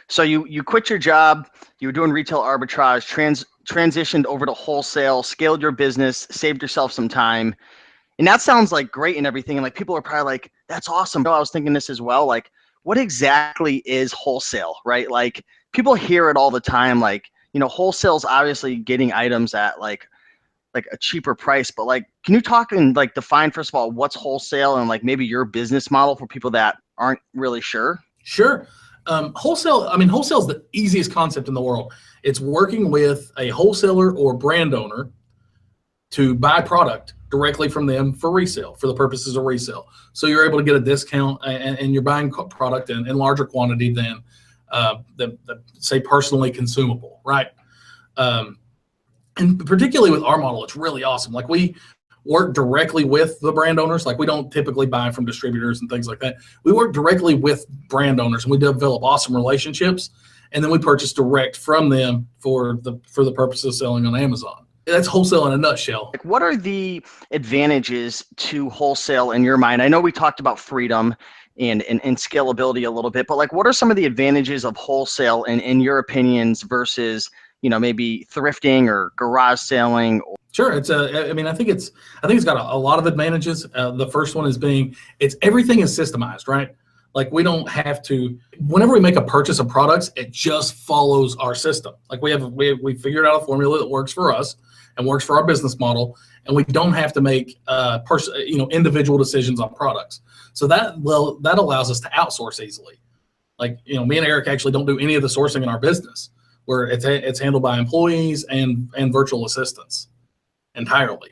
So you quit your job, you were doing retail arbitrage, transitioned over to wholesale, scaled your business, saved yourself some time. And that sounds like great and everything. And like people are probably like, that's awesome. I was thinking this as well. Like, what exactly is wholesale, right? Like people hear it all the time. Like, wholesale's obviously getting items at like a cheaper price, but like, can you talk and like define first of all what's wholesale and like maybe your business model for people that aren't really sure? Sure. Wholesale, wholesale is the easiest concept in the world. It's working with a wholesaler or brand owner to buy product directly from them for resale, for the purposes of resale. So you're able to get a discount and you're buying product in larger quantity than say personally consumable, right? And particularly with our model, it's really awesome. Like we work directly with the brand owners. Like we don't typically buy from distributors and things like that. We work directly with brand owners and we develop awesome relationships. And then we purchase direct from them for the purpose of selling on Amazon. That's wholesale in a nutshell. Like, what are the advantages to wholesale in your mind? I know we talked about freedom and scalability a little bit, but like, what are some of the advantages of wholesale in your opinions versus, maybe thrifting or garage selling? Sure. I think it's got a lot of advantages. The first one is everything is systemized, right? Like we don't have to, whenever we make a purchase of products, it just follows our system. Like we figured out a formula that works for us and works for our business model. And we don't have to make individual decisions on products. So that allows us to outsource easily. Like, me and Eric actually don't do any of the sourcing in our business, where it's handled by employees and virtual assistants entirely.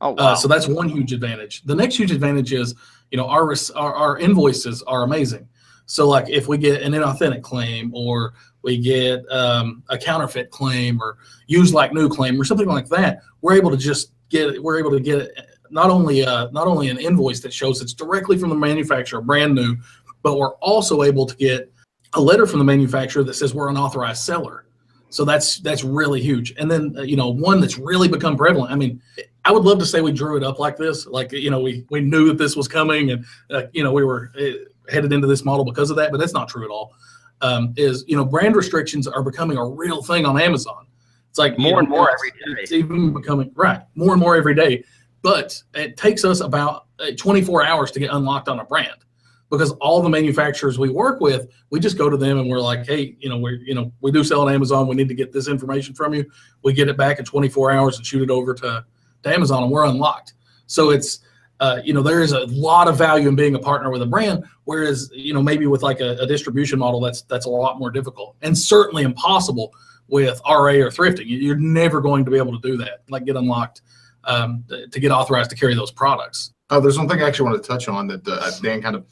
Oh, wow. So that's one huge advantage. The next huge advantage is, our invoices are amazing. So like if we get an inauthentic claim or we get a counterfeit claim or used like new claim or something like that, we're able to get not only an invoice that shows it's directly from the manufacturer, brand new, but we're also able to get a letter from the manufacturer that says we're an authorized seller. So that's really huge. And then, one that's really become prevalent. I mean, I would love to say we drew it up like this, like, we knew that this was coming and, we were headed into this model because of that, but that's not true at all. Brand restrictions are becoming a real thing on Amazon. It's like more and more every day. It's even becoming more and more every day, but it takes us about 24 hours to get unlocked on a brand. Because all the manufacturers we work with, we just go to them and we're like, hey, we do sell on Amazon. We need to get this information from you. We get it back in 24 hours and shoot it over to Amazon, and we're unlocked. So it's, there is a lot of value in being a partner with a brand, whereas, maybe with like a distribution model, that's a lot more difficult and certainly impossible with RA or thrifting. You're never going to be able to do that, like get unlocked to get authorized to carry those products. There's one thing I actually wanted to touch on that Dan kind of,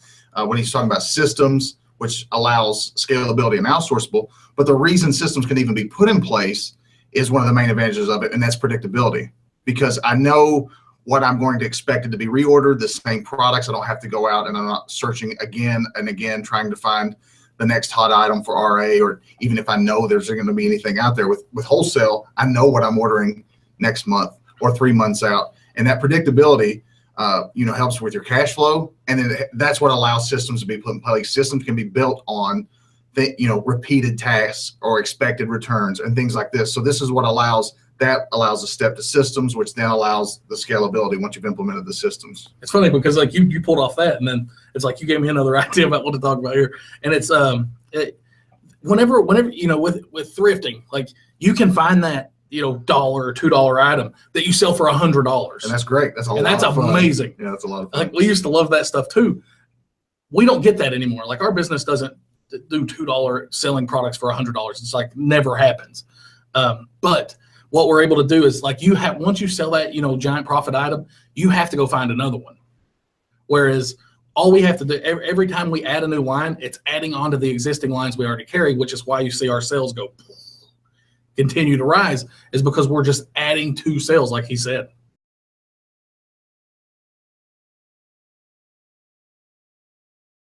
when he's talking about systems, which allows scalability and outsourceable, but the reason systems can even be put in place is one of the main advantages of it, and that's predictability. Because I know what I'm going to expect it to be reordered, the same products. I don't have to go out and I'm not searching again and again trying to find the next hot item for RA, or even if I know there's going to be anything out there. With wholesale, I know what I'm ordering next month or 3 months out, and that predictability helps with your cash flow. And then that's what allows systems to be put in place. Systems can be built on repeated tasks or expected returns and things like this. So this is what allows a step to systems, which then allows the scalability once you've implemented the systems. It's funny because like you pulled off that, and then it's like you gave me another idea about what to talk about here. And it's whenever with thrifting, like you can find that $1 or $2 item that you sell for $100, and that's great. That's amazing. Yeah, that's a lot of fun. Like we used to love that stuff too. We don't get that anymore. Like our business doesn't do $2 selling products for $100. It's like never happens. But what we're able to do is like once you sell that giant profit item, you have to go find another one. Whereas all we have to do every time we add a new line, it's adding on to the existing lines we already carry, which is why you see our sales continue to rise, is because we're just adding to sales, like he said.